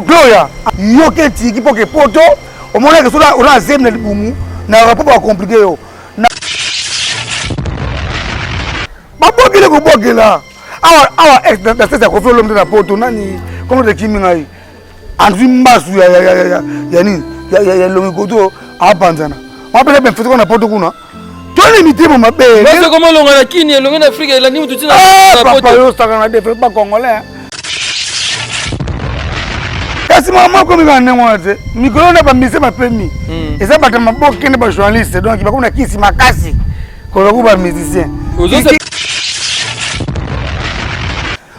Gloria, yoke tiki poke poto, au moment que cela on a zem na libumu, na pas compliqué yo. Ba bogele ko bogela. Awa ex dans cette conférence l'homme de la poto nani comme de kimi ngai. Anzu mbasu ya ni ya longoto a banzana. On peut bien faire qu'on a poto kuna. Toni miti mo mabe. C'est comment longa na kini longa na Afrique la ni mutu na poto. Papa yo sta kana defre pas congolais. Kasi maman comme il en est micro na ba mise ma permis. Et ça batama boke ne ba journaliste donc il va comme na kisi makasi. Ko lo ba musicien.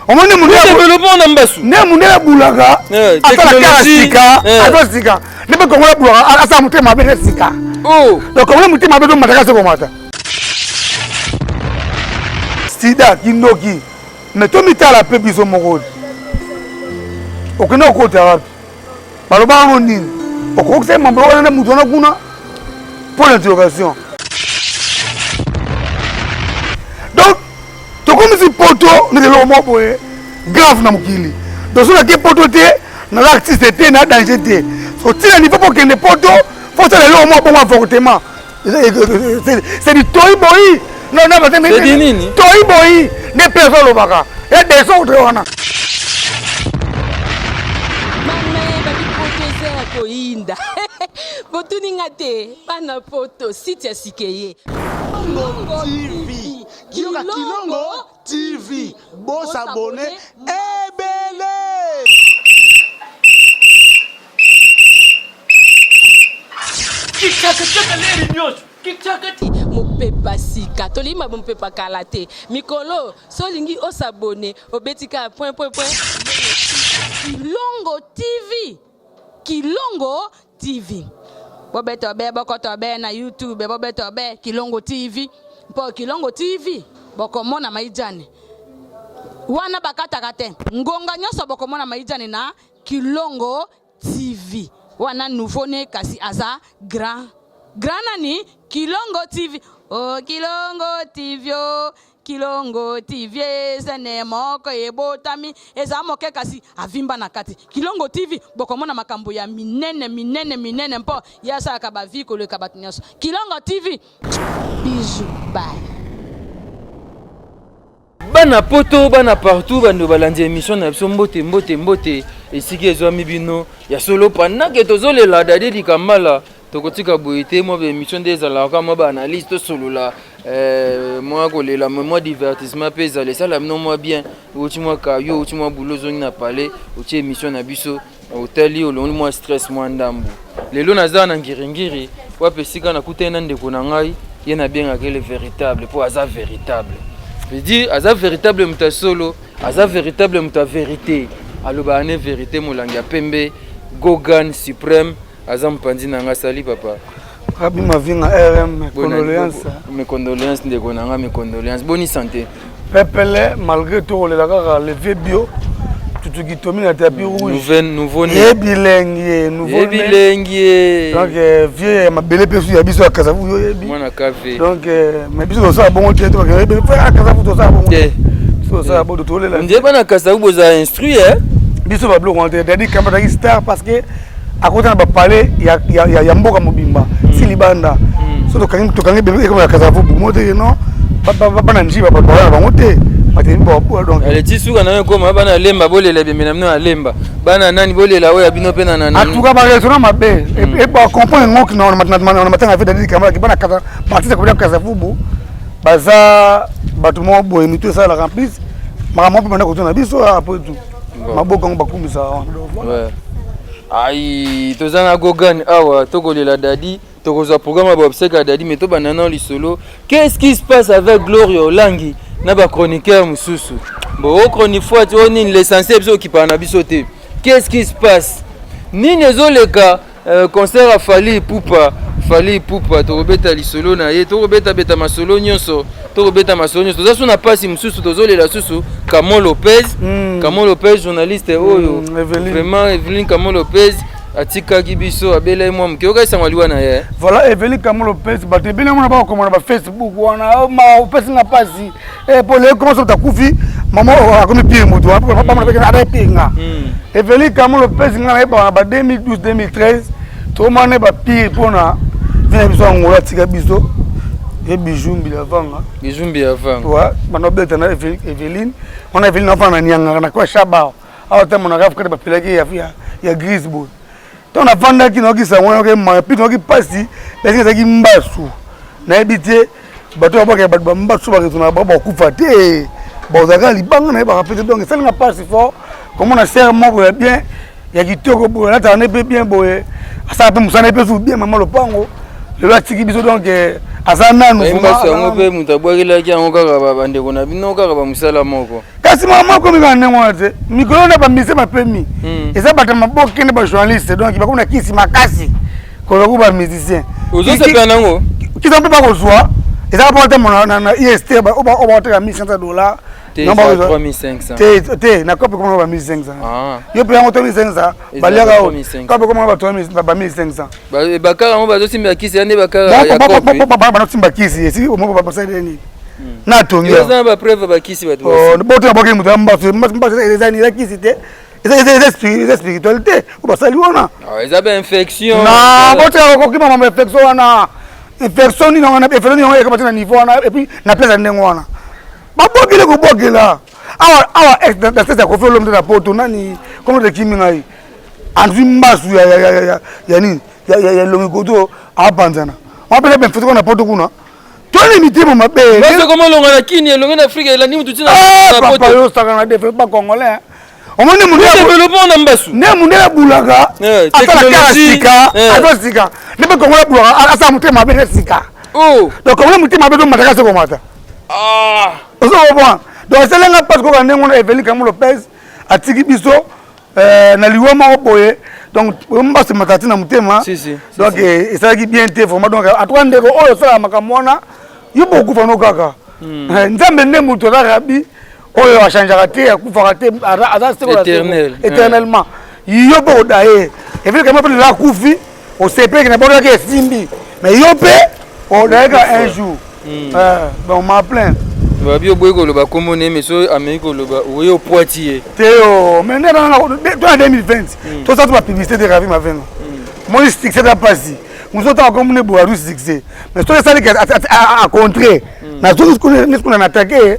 On m'a demandé développement na mbasu. Ne munde la bulaka. Atala sika. Ne pas kongola bulaka asa mutema be sika. Oh. Donc kongola mutema be do mataka se komata. Sida kindoki. Mais to mitala pe biso moko. Okena ko ta. Baloba ngoni. Okokse mambo na mutona kuna. Pour l'interrogation. Donc comme si poto ne le lomo boye grave na mukili donc sur la poto te na l'artiste te na danger te so tira niveau pour que ne poto faut ça le lomo bon avortement c'est du toy boy non c'est nini toy boy ne personne lo baka et des autres wana koinda botuni ngate bana poto site sikeye Kilongo TV, beau s'abonner, ebele. Kikaka leri nyos, kikaka mopepa sika tolima mopepa kalate mikolo solingi osabone obetika point Kilongo TV bobeto be bokoto be na YouTube bobeto be Kilongo TV po Kilongo TV bokomona maijane wana bakataka te ngonga nyoso bokomona maijane na Kilongo TV wana nouveau ne kasi aza grand nani Kilongo TV oh Kilongo TV zene moko ebotami eza moke kasi avimba na kati Kilongo TV bokomona makambo ya minene mpo yasa ka ba vie ko le kabatu nyoso Kilongo TV bisous bye. Bana poto bana partout bando balandi émission na biso mbote esiki ezwami bino ya solo pendant que tozolela dadi likamala tokotika boyete mo be émission des alaka mo ba analyste solo la moi kolela moi divertissement pesa les sala non moi bien oti moi kayo oti moi boulot zoni na parler oti émission na biso hôtel yo lo moi stress moi ndambu lelo naza na ngiringiri wa pesika na kutena ndeko na ngai yena bien akele véritable pour aza véritable. Je dis, aza véritable muta solo, aza véritable muta vérité. Aloba ane vérité molangia pembe, Gogan suprême, aza mpandi nanga sali papa. Rabi ma vinga RM, mes condoléances ndeko nanga mes condoléances. Bonne santé. Pepele malgré tout le la le vieux bio tout qui tombe na tapis rouge. Nouveau né. Ebilengi, nouveau né. Ebilengi. Donc vieux ma belle pesu ya biso akazavu yo ebi. Mwana café. Donc mais biso ça bon te to ka akazavu to ça bon. So ça bon to le la. Ndie bana kazavu boza instruit hein. Biso ba bloc on te dit kamba ta star parce que à côté na ba parler ya mboka mobimba. Si libanda. So to kangi belo ko akazavu bo te non. Bana njiba ba ba ngote. Ale tisuka na ko mabana lemba bolela be menamno alemba bana nani bolela oya bino pena na nani atuka ba raisonnement mabe et ba comprendre ngoki na matanga fait dire kamera ki bana kata partir ko kaza fubu baza batumo boye mito ça la remplis mama pe bana ko tona biso après tout maboko ngo bakumisa ouais ai tozana Gogan awa tokolela dadi tokoza programme ba obsèque dadi mais to banana lisolo qu'est-ce qui se passe avec Gloria Olangi na ba chroniqueur mususu bo chronique fois tu on l'essentiel biso qui parle na biso te qu'est-ce qui se passe ni nezoleka concert a Fally Ipupa to robeta lisolo na ye to robeta beta masolo nyonso toza sona pasi mususu tozolela susu Kamon Lopez journaliste oyo vraiment Evelyn Kamon Lopez atika kibiso abela moi mkioka sangwaliwa na ye voilà Evelyn Kamon Lopez batebele mona ba ko mona ba Facebook wana ma opesi na pasi pour les comment ça ta kufi maman a comme pire moto ba mona peka ada pinga Eveli Kamo Lopez ngana ba 2012 2013 to mané ba pire pona vina biso ngola tika biso et bijumbi la vanga bijumbi ya vanga ouais bano beta na Eveline on a Eveline enfant na nyanga na kwa shaba awa tamo na rafu ba pelaki ya Grisboy to na vanda ki no ki sa wona ke ma pi no ki pasi pesi za ki mbasu na ebité bato ba ke ba mbasu ba ke tuna ba kufa te ba za ka libanga na ba rapete donc ça nga passe fort comment on a serment pour bien ya kitoko pour la tane pe bien boye asa pe musana pe su bien maman lopango le la tiki biso donc asana nous mbasu ngo pe mutabwakela ki ngo kaka ba ndeko na bino kaka ba musala moko kasi mama ko mi ba nengo te mikolo na ba mise ba pemi eza bata maboke ne ba journaliste donc ba kuna kisi makasi ko ba ku ba musicien ozo se pe nango kisa pe ba ko zwa eza ba te mona na IST ba o te ka $1500 non ba 3500 te na kope comment ba 1500 yo pe ngo 3500 baliaka o kope comment ba 3500 ba 1500 ba kaka ngo ba zo simba kisi ande ba kaka ya kope ba no simba kisi esi o mo ba passer ni na tongia yo ba preuve ba kisi ba to bo te ba ke muta mba eza ni la kisi te eza spiritualité o ba sali wana eza ba infection na bo te ko kima ma infection wana infection ni na infection ni on e ka patina niveau wana et puis na pesa ndengo wana babokile kubokela awa ex da sasa ko felo mtana poto nani komo de kimi ngai anzi mbasu ya nini ya longi koto abanzana wapele ben futuko na poto kuna toni mitimo mabe basi komo longa na kini longa na Afrika ila ni mutu tina na poto papa yo saka na defe ba congolais omoni mundu développement na mbasu ne mundu ya bulaka atala sika sika ne be congolais bulaka asa mutema be sika oh donc congolais mutema be do mataka se ko mata donc c'est là parce qu'on a un Eveline Kamo Lopez a tiki biso na liwoma boye donc on va se matati na mutema donc et ça qui bien té vraiment donc à toi ndeko oyo ça makamona yo beaucoup fa no kaka nzambe ne muto la rabi oyo a changer raté a kufa raté éternellement yo bo dae Eveline Kamo Lopez la kufi au CP qui n'a pas que simbi mais yo pe on daika un jour donc m'a plein babi oboyeko loba komone meso Amérique loba oye au Poitiers Théo mais en 2020 tout ça la publicité de Ravi Mavengo mon succès n'a pas si nous autres comme on est beau à succès mais tout ça à contrer na tout ce qu'on a attaqué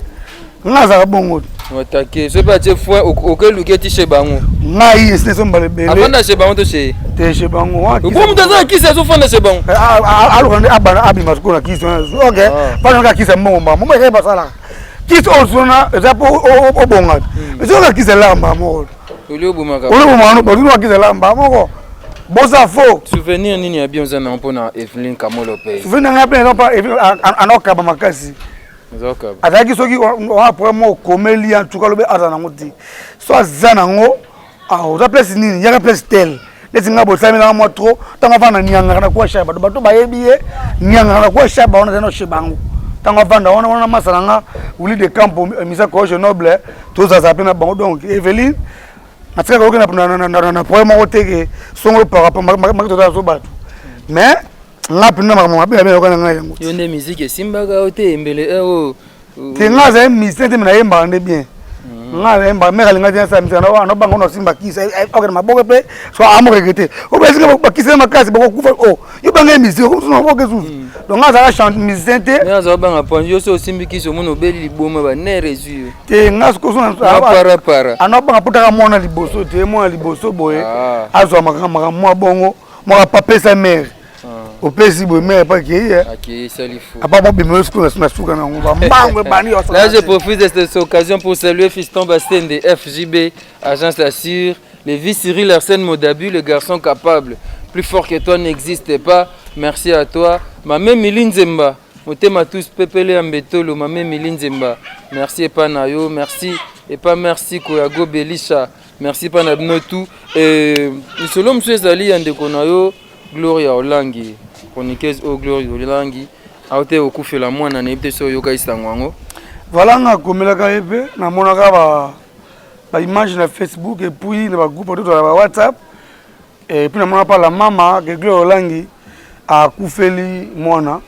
on a bon attaqué c'est pas tu fois auquel luke ti chez bango ngai c'est son balebele avant de chez bango to chez chez bango bon mutaza ki c'est so fond de chez bango alors on abana abima ko na ki OK pas on ki c'est mbomba mo ba sala ki so sona za po obonga mais on ki c'est lamba mo olio bomaka no ba no ki c'est lamba mo boza fo souvenir nini ya bien zana mpona Eveline Kamo Lopez souvenir na pe non pas anoka ba makasi azaki soki après mo komeli en tout cas lobe azana ngoti so azana ngo oza place nini yaka place tel leti nga bosami na mo trop tanga vana nyanga na kwa shaba bato bayebiye nyanga na kwa shaba ona teno shibangu tanga vanda ona masana nga uli de campo misa ko noble to za zapena bango donc Eveline atika ko na poema oteke songo par rapport makito za so bato mais nga pina mama be ko na nga yango yo ne musique simbaga ote embele te nga za musicien te na yemba nde bien nga yemba me kalinga dia sa musicien na no bango no simba kisa ok na boke pe so amo regretter o be singa ba kisa makasi ba ko kufa o yo banga musicien ko so boke sous donc nga za chante musicien te nga za banga point yo so simbi kiso mono beli liboma ba ne resu te nga ko so para ano banga puta mona liboso te mona liboso boye azo makama mo bongo mo pa pesa mère au pays mais pas qui là je profite de cette occasion pour saluer Fiston Bastien de FJB agence assure les vies Cyril Arsène Modabu le garçon capable plus fort que toi n'existe pas merci à toi Mamé Milinzemba motema tous pepele ambetolo Mamé Milinzemba merci et pas nayo merci et pas merci Koyago Belisha merci pas na tout et solo monsieur Zali andeko nayo Gloria Olangi chroniqueuse au Gloria Olangi aote okufela mwana na ibte so yoka isangwango voilà nga komelaka ebe na monaka ba image na Facebook et puis na ba groupe tout na ba WhatsApp et puis na mona pa la mama que Gloria Olangi a kufeli mwana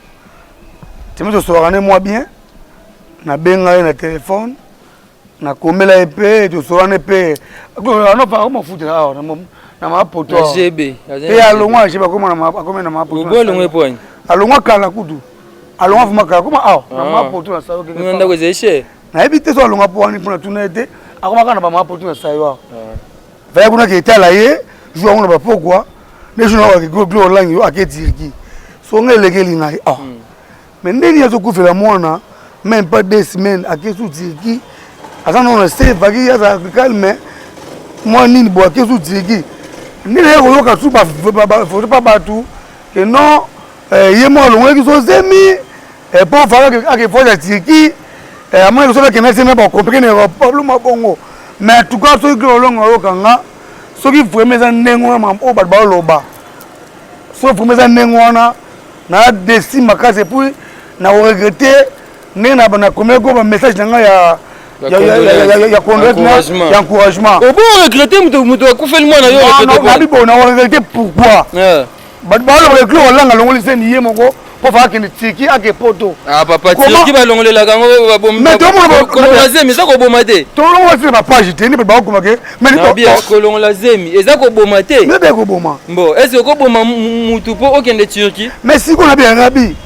timo so sorane moi bien na benga na téléphone na komela épée to soana épée no pas mo futa ah na ma poto GB et alongwa je ba koma na akoma na ma poto bo longwe point alongwa kala kudu alongwa fuma kala koma ah na ma poto na sayo ke nganda ko zeshe na ebite so alongwa po ani pona tunete akoma kana ba ma poto na sayo va kuna ke tala ye jour on ba pourquoi les gens qui glo langi yo aketiriki so ngelekeli ngai ah mais ndeni yazo kufela mwana même pas 2 semaines akesu tiriki asa non c'est pas qui ya calme moi nini bo akesu tiriki ni le ko yoka su ba faut pas batu que non ye mo lo ngi so zemi e po fala que ake fo ya tiriki a moi so que na se me ba comprendre le problème bongo mais tout cas so glo longo yoka nga so ki vraiment nengo ma o ba loba so vraiment nengo na desi makase puis na regretter nena bana komeko ba message nanga ya encouragement au bon regretter muto akufeli mwana yo regretter na bibo na regretter pourquoi ba lo reklo langa longoli seni ye moko po fa ke tiki ake poto papa tiki ba longolela kango ba bom mais to mo ko la zemi ça ko bomate to longo se ba page te ni ba ko make mais to bien ko longola zemi eza ko bomate mais be ko boma bon est-ce ko boma mutu po okende Turquie mais si ko na bien ngabi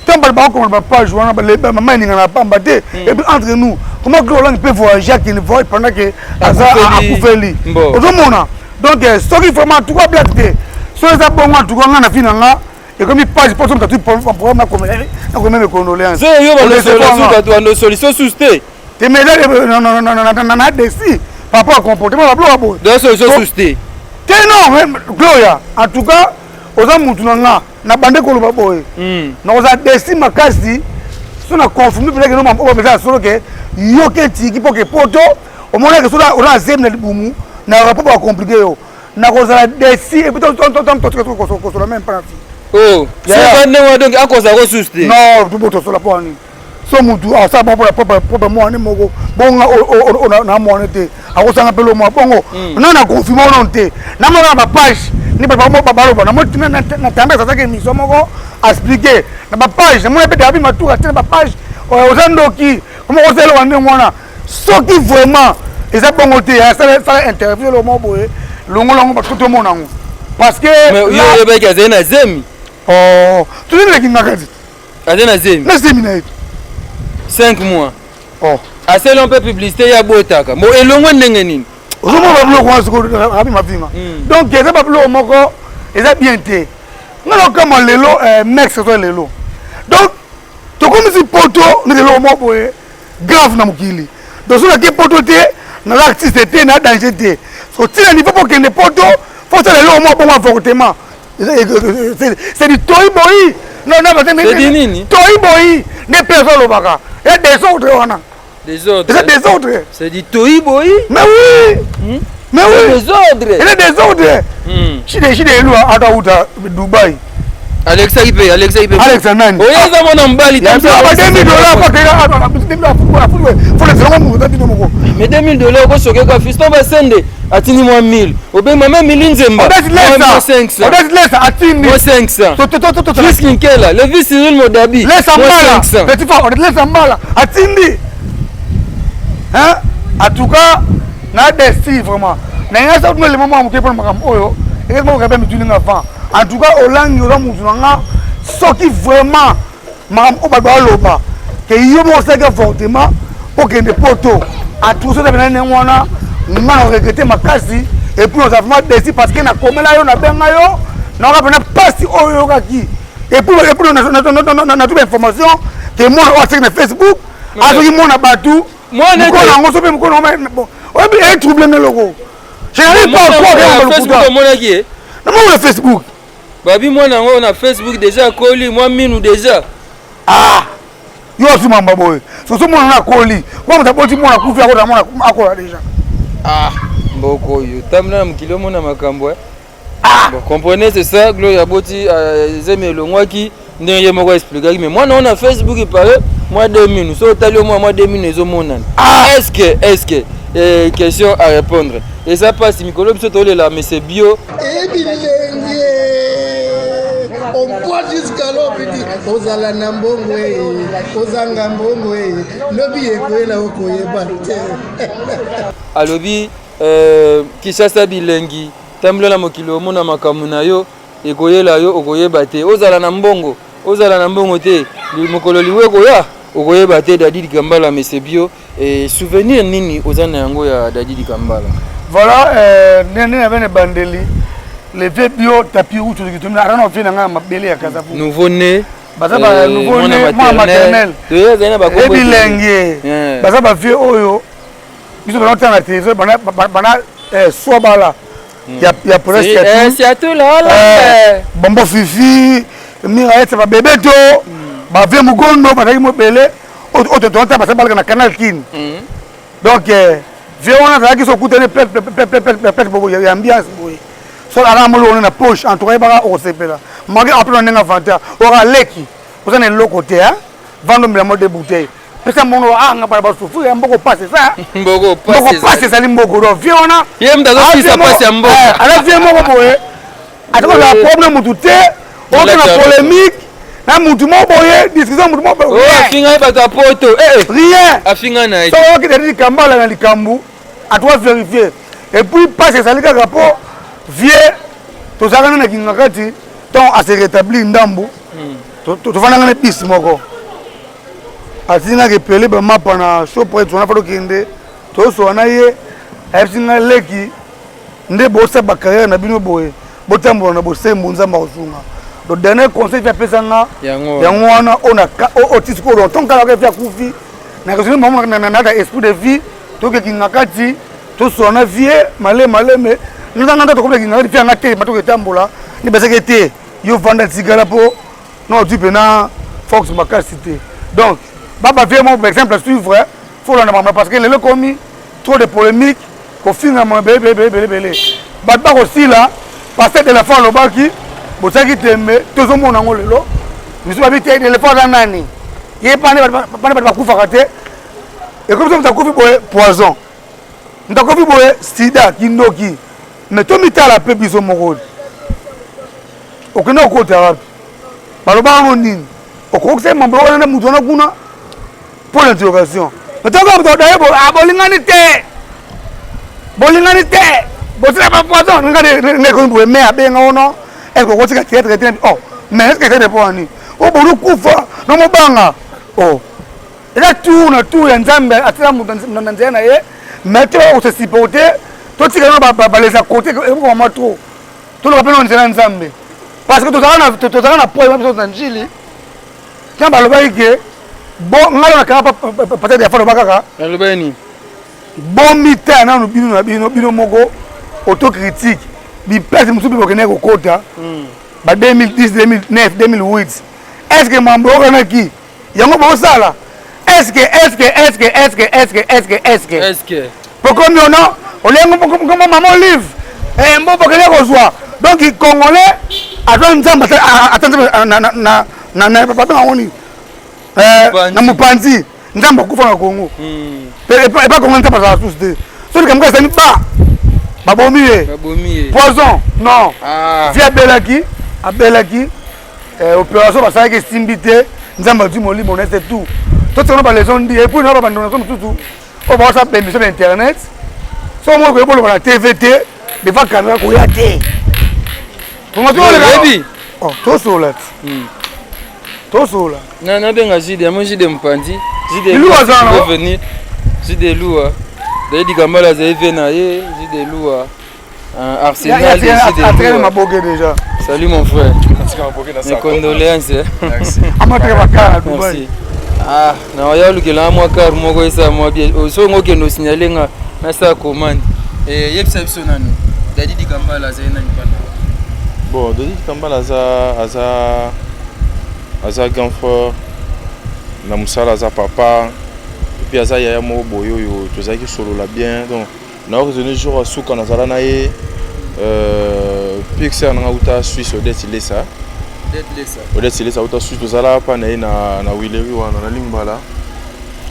tant ba ko ba page wana ba le maman ni ngana pamba te et puis entre nous comment que on peut voyager qui ne voit pendant que aza a couveli otomona donc ce qui vraiment tout va bien te so ça bon tout nga na finanga et comme il page pour son tout pour ma comme mes condoléances so yo ba le solution to ando solution susté te mais non desi papa comportement la bloa bo de solution susté te non gloria en tout cas oza mutu nga na bande ko loba boy na oza desi makasi so na confirmer peut-être que no mama message solo que yo ke tiki pour que poto au moins que so la on zem na libumu na rapport pas compliqué yo na ko za desi et puis ton ko la même pas oh c'est pas né donc à cause de susté non tout boto so la pas ni so mutu a sa bon pour la propre moi ni moko bon na mo nete a ko sanga pelo mo bongo non na confirmer on te na mo na page ni papa mo baba lo na mo na tamba ça que mi so moko expliquer na ba page na mo pe dabi matuka tena ba page ozandoki comment on sait le wana so qui vraiment eza bongo te ça interview le mo boye longo ba tout mo nango parce que mais yo be ka zena zemi oh tu ne ki ngakazi azena zemi na zemi na 5 mois oh assez long peu publicité ya botaka mo elongo ndenge nini ozomo ba blo kwa siko abi mafinga donc eza ba blo moko eza bien te ngalo kama lelo next so lelo donc to comme si poto ni lelo mo boye grave na mukili donc so ke poto te na l'artiste te na danger te so tina niveau pour que ne poto faut ça lelo mo bon avortement c'est du toy boy non c'est du nini toy boy ne personne lo baka et des autres wana des autres c'est des autres c'est du toy boy mais oui mais oui des autres il est des autres shide elu atauta Dubai Alexa ipe Alexa nani oyaza mwana mbali tamsa ba $2000 pa ke faut les faire mu tati moko mais $2000 ko soke ka fiston ba sende atini moi 1000 obe mama milinzemba on 500 atini 500 to Fiskinkela le vice Cyril Modabi laisse mbala petit fa on laisse mbala atindi hein en tout cas na desi vraiment na yasa tout le moment mo ke pour makam oyo et mo ka ba mituni avant en tout cas olangi oza mutu nanga soki vraiment makam o ba loba ke yo mo seka fortement okende poto a tout ça na nengwana nga regretter makasi et puis on a vraiment décidé parce que na komela yo na benga yo na ka pena pasi oyo kaki et puis na toute information que moi on sait na Facebook azoki mona batu moi na ngo so pe mkono bon o bi e trouble na logo je n'arrive pas encore à Facebook mona ki na mo Facebook babi moi na ngo na Facebook déjà koli moi minu déjà yo si mamba boy so mona na koli kwa mtaboti mona kufi akona mona akola déjà mboko yo tamna mkilo mona makambo bon comprenez c'est ça Gloria Boti zemelo ngwaki ndenge moko expliquer mais moi on a Facebook il paraît moi 2000 so tali moi 2000 ezomona est-ce que question à répondre et ça passe mikolo biso to le la mais c'est bio on boit va jusqu'à l'opiti ozala na mbongo ozanga mbongo lobi ekwela okoyeba alobi Kishasa bilengi tambola mokili omona makambo na yo ekoyela yo okoyeba te ozala na mbongo te mokolo liwe koya okoyeba te Daddy Kambala mesebio souvenir nini ozana yango ya Daddy Kambala. Voilà, nene avait bandeli les vieux bio tapis rouge qui tourne arana fait nga mabele ya kazafu nouveau né nouveau né moi maternel et bilingue baza ba vieux oyo biso ba ntana télévision bana soit bala ya presque c'est à tout là bombo fifi mira etse ba bébé to ba vieux mugondo ba mo belé o to tonta ba bala na canal kin donc vieux on a qui so kutene pep bobo ya ambiance boy so ala molo on na poche en tout cas ba o sepela magi après on nga vanta ora leki oza na loko te hein vendre la mode de bouteille pesa mono nga ba souffrir ya mboko passe ça mboko passe ça li mboko do vieux on a yem dazo fisa passe ya mboko ala vieux moko boye atako la problème mutu te on na polémique na mutu mo boye discussion mutu mo boye afinga ba ta poto rien afinga na so ok Daddy Kambala na likambu à toi vérifier et puis passe ça li ka rapport vieux tozalaka na kingakati tant à se rétablir ndambu tofandanga na piste moko atinga ke pele ba mapa na show point on a fait kende to so na ye atinga leki nde bosa ba carrière na bino boye botambo na bosembo nzamba osunga le dernier conseil fait pesanga yango wana on a otis ko donc kala ka fait kufi na ko maman na esprit de vie to ke kingakati to so na vie male mais nous avons dit que nous avons fait un acte de tambola. Nous avons dit que nous avons fait un acte de Fox Macar Cité. Donc, Baba fait un exemple à suivre. Il faut l'en parce que les gens commis trop de polémiques. Au final, bébé. Baba aussi là, parce que l'éléphant le baki, vous savez que tout le monde a un lelo. Nous sommes habités l'éléphant dans l'année. Il n'y a pas de coup faraté. Et comme ça, vous avez poison. Vous avez sida, kindoki. Mais tout le temps, la paix est mon rôle. Aucun autre côté arabe. Par le bas, on dit, au cours de ce moment, on a un mouton pour l'interrogation. Mais tant que vous avez bolinganité, vous avez pas poison, vous avez mais à bien ou non, est-ce que vous avez traité oh, mais est-ce que c'est des points? Oh, bon, nous couvre, non, mon banga. Oh, et là, tout, il y a un zambé, à ce moment-là, mais tu vas se supporter. Tout ce qui est les à côté, vraiment trop. Tout le monde est en Zambie. Parce que tout ça, on a problème dans Chili. Quand on a dit bon, on a peut-être des fois le bagage. Bon, mi-temps, nous avons autocritique. Les personnes qui sont au quota, 2010, 2009, 2008. Est-ce que mon blog est qui? Il y a un bon ça là. Est-ce que pourquoi nous non? On est comme maman livre. Et bon pour que les donc les Congolais attendent na mupanzi nzamba kufa na Congo. Et pas comment ça passe tous deux. Celui comme ça n'est pas babomie. Poison non. Via Belaki opération parce que simbité nzamba du moli mon c'est tout. Tout ça on va les zones et puis on va abandonner tout. On va ça permission d'internet. So moi que pour la TVT de va caméra ko ya té. Comment tu le oh, tout solat. Tout solat. Na benga jide, moi jide mpandi, jide venir. Jide Loua. Daddy Kambala za vena ye, jide Loua. Arsenal jide ma bogue déjà. Salut mon frère. Mes condoléances. Merci. Amatre bakana Dubai. Ah, na ya lukela mwa car moko esa mwa bien. So ngoke no signalenga na sa commande. Yebisa biso nani? Daddy Kambala za nani bana? Bon, Daddy Kambala aza grand frère na musala za papa et puis aza yaya mo boyo yo tozaki solo la bien donc na retenu jour asuka na zala na ye pixer na uta Suisse Odette Lesa uta Suisse tozala pa na ye na Wileri wana na Limbala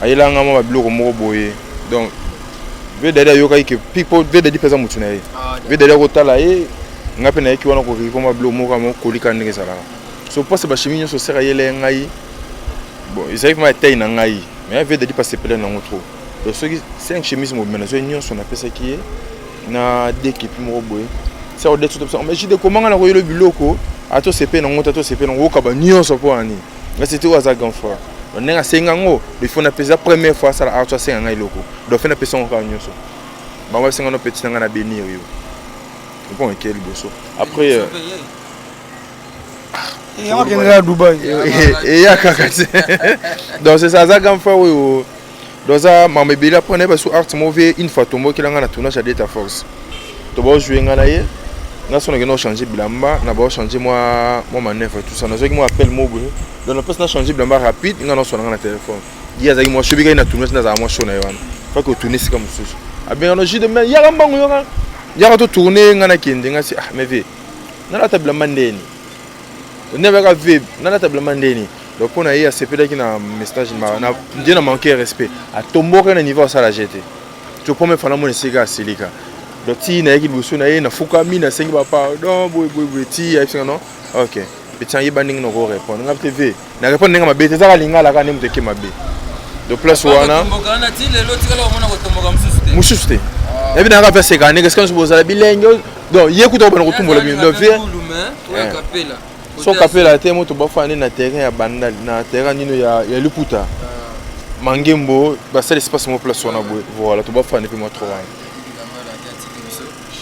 ayelanga ma biloko moko boye donc ve dada yoka ke people ve dada pesa mutu na ye ve dada ko tala ye ngape na ye ki wana ko riko ma biloko moko mo kolika ndenge sala so pas c'est bachimi nyonso sera yele ngai bon ils arrivent ma taille na ngai mais avait dit passer plein na trop donc ceux qui 5 chemises mo menazo nyonso na pesa qui est na d'équipe mo boy ça au dessus mais j'ai de comment on a le biloko ato CP na ngota to CP na ngoka ba nyonso po ani mais c'était au zagan fois on a 5 ans il faut na pesa première fois ça a 5 ans iloko donc fait na pesa on nyonso ba wa 5 ans petit na bénir yo bon quel bosso après et on va à Dubaï et ya kakate donc c'est ça zagan fois oui dans ça maman bela prenait parce que art mauvais une fois tombo qui langa na tournage à d'état force to bo jouer ngana ye na sona que changer bilamba na bo changer moi manœuvre tout ça na zo qui moi appelle mo boulot donc la place na changer bilamba rapide ngana sona ngana téléphone dia za moi chebi na tournage na za moi shona yana faut que tourner c'est comme ça a bien on jeu de mais ya mbango yo ya to tourner ngana kende ngasi ah mais ve na la table mandeni on ne va pas vivre na la table mandeni donc on a eu à CPD qui na message na ndina manquer respect à tombo na niveau ça la jeter tu peux me faire mon siga silika donc ti na yaki busu na na fuka mi na sengi papa non boy ti ai non OK petit yi banding no go répondre na TV na répondre nga mabe te za linga la ka ne muteke mabe donc place wana tomboka ti le loti kala omona ko tomboka mususu te et bien na ka faire segane qu'est-ce que je boza la bilengo donc yeku to bana ko tumbola bi donc vie so kapela te moto bafani na terrain ya banda na terrain nino ya luputa mangembo ba ça l'espace mo place wana voilà to bafani pe mo 3 ans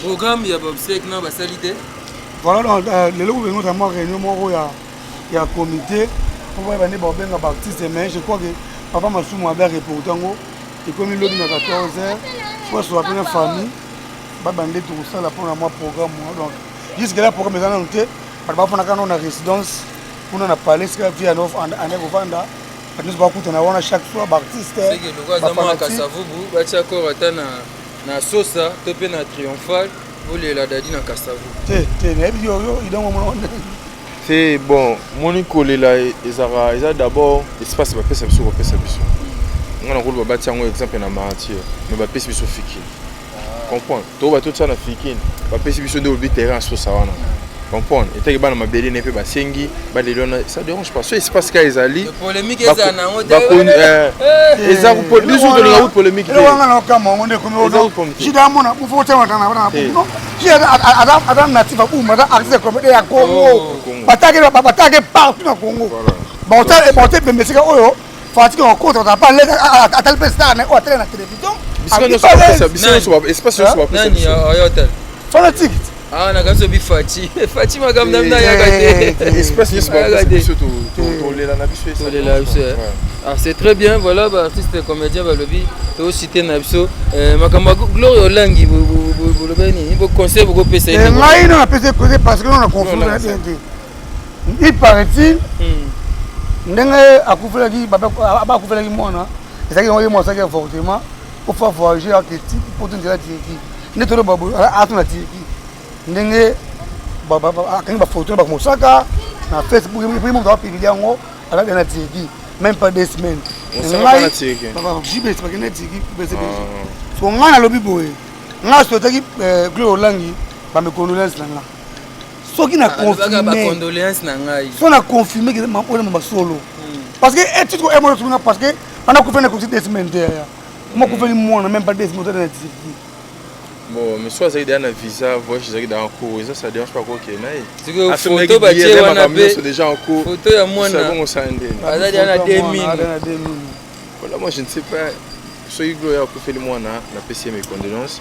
programme ya babsek na ba salite voilà donc le logo bengo tamo réunion moko ya comité pour ba ne ba benga ba artiste mais je crois que papa Masumu a bien reporté ngo et comme il lobby na 14h soit sur la famille ba bande tout ça là pour moi programme donc jusque là programme ça noté parce que on a résidence on a parlé ce qu'il y a en Vanda nous va écouter on a chaque fois artiste c'est que le gars dans Kasavubu ba tia ko rata na sosa to pe na triomphal voler la dadi na Kasavu c'est bon Monico là ils a d'abord espace ba pesa biso on a rôle ba tia un exemple na Mahatir mais ba pesa biso fiki comprendre to ba tout ça na fiki ba pesa biso de obi terrain sosa wana comprendre et teke bana mabeli ne pe basengi ba lelona ça dérange pas ce espace ka ezali polémique eza na ngode eza ko polémique de la route polémique le wanga na kama ngode komi jida mona bu fote wana na bana no jida adam natif bu mata accès comme ya Congo batake partout na Congo ba hotel pe mesika oyo fatigue en contre on pas à tel pesta na hotel na télévision bisino espace sur ba nani hotel fanatique ah na gaso bi Fati magam namna ya gade espace yes ba to lela na biso to lela biso ah c'est très bien voilà ba artiste comédien ba lobi to citer na biso makamba Glory Olangi bo lobeni bo conseil bo pesa ine ngai na pesa côté parce que on a confiance na TNT il paraît-il ndenge akufela ki baba akufela ki mona ezaki ngoli mo saki fortement pour faire voyager à Kiti pour tout dire Tiki ne to babu a tuna Tiki ndenge baba akangi ba photo ba mosaka na Facebook puis mon doit publier ngo ala na Tiki même pas 2 semaines ngai baba jibe c'est pas que Tiki bese so ngana lobi boye nga sotaki Glory Olangi ba me condolence na nga soki na confirmer ba condolence na ngai so na confirmer que ma pole ma solo parce que et tu es moi parce que on a couvert comme 2 semaines derrière moi couvert moi même pas 2 semaines na Tiki. Bon, mais soit ça y a un visa, voyage dans en cours, ça dérange pas quoi qu'il y ait. C'est que photo bâtie wana be déjà en cours. Photo ya mwana. Ça bon ça ndé. Ada dia na 2000. Voilà, moi je ne sais pas. Soyez Glory a fait le moi na PC mes condoléances.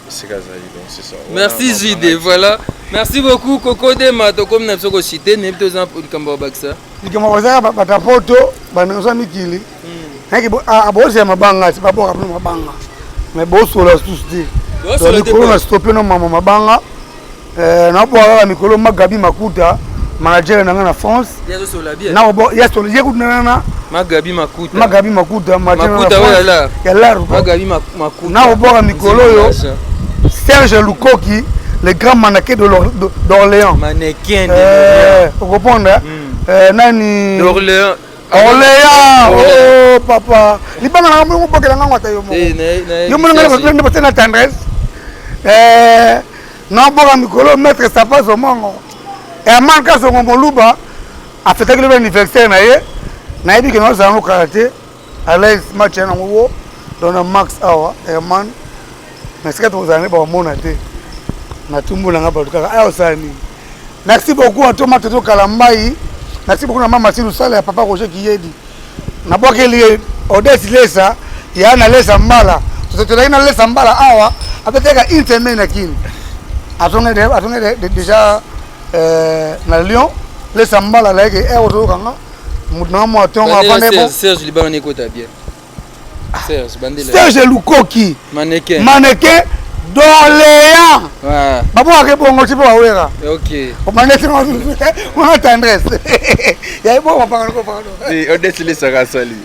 C'est ça donc c'est ça. Merci JD, voilà. Merci beaucoup Coco Dema to comme na soko cité ne to za pour kamba baksa. Nikamwaza bata photo banaza mikili. Haki aboze mabanga, c'est pas bon après mabanga. Mais bon sur la souci. Donc mikolo na stopé no mama mabanga na boa mikolo Magabi Makuta manager na na France na bo ya so je kunana Magabi Makuta Makuta wala ya la Magabi Makuta na boa mikolo yo Serge Lukoki le grand mannequin d'Orléans mannequin vous comprenez nani d'Orléans oh papa libanga na mo bokela ngata yo mo yo mo ngana ko na tendresse non boka mikolo mettre sa passe au mongo et manka so ngomoluba afetaki le anniversaire na ye nayebi ke naozala ngo karaté à l'aise match ya nango wo dona max awa herman mais sika tozala ne bamona te natumbulanga bato kaka aya osala nini. Merci beaucoup à Thomas Toto Kalambai. Merci beaucoup à Maman Silou Sala et Papa Roger Kiyedi. Na boke lié Odesse Lesa, il y a na Lesa Mbala. Tu te na Lesa Mbala awa, peut-être une semaine akini. Attendez déjà na Lyon, Lesa Mbala là que est au kanga. Mudna mo atonga avant bon. Serge Liban écoute bien. Serge Bandela. Serge Lukoki. Mannequin. Mannequin Doléant. Ouais. Babo a bon tu peux awera. OK. On m'a laissé on tendresse. Il y a bon pardon. Et Odette les sera salut.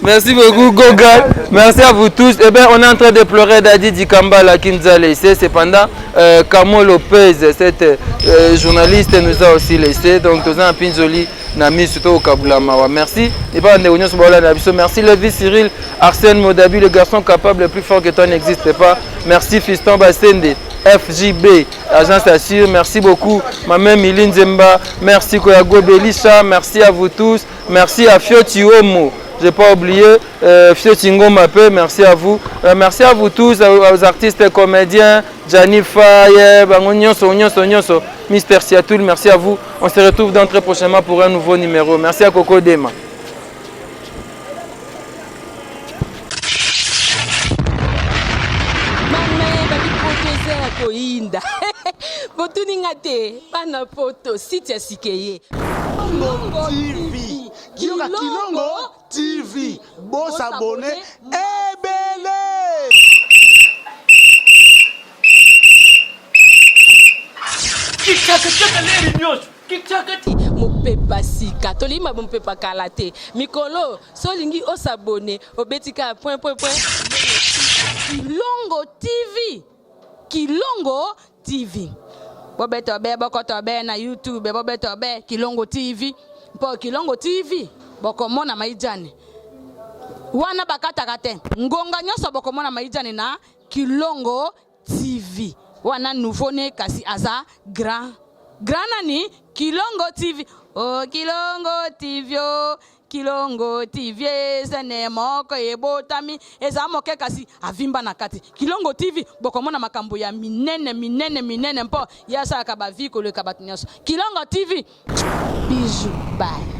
Merci beaucoup Gogal. Merci à vous tous. Eh bien on est en train de pleurer Dadi Dikambala qui nous a laissé. Cependant Camo Lopez cette journaliste nous a aussi laissé. Donc tous un pinzoli Nami surtout au Kabulamawa. Merci. Et pas merci Levi Cyril Arsène Modabi, le garçon capable le plus fort que toi n'existe pas. Merci Fiston Bassende, FJB, Agence Assure. Merci beaucoup Maman Miline Zemba. Merci Koyago Belisha. Merci à vous tous. Merci à Fioti Omo. Je n'ai pas oublié Fioti Ngomapé. Merci à vous. Merci à vous tous, aux artistes comédiens. Gianni Faye, Nyonso, Mister Siatoul. Merci à vous. On se retrouve dans très prochainement pour un nouveau numéro. Merci à Coco Dema. Koinda botuninga te bana poto site ya sikeye Kilongo TV Kilongo TV Boss abonné ebele mopepa sika tolima mopepa kala te mikolo solingi osabone obetika point Kilongo TV bobeto be bokoto be na YouTube bobeto be Kilongo TV po Kilongo TV bokomona maijane wana bakataka te ngonga nyoso bokomona maijane na Kilongo TV wana nouveau né kasi aza grand nani Kilongo TV oh Kilongo TV oh Kilongo TV zene moko ebotami eza moke kasi avimba na kati Kilongo TV bokomona makambo ya minene mpo yasa ka baviko le kabatunyaso Kilongo TV bijou bye.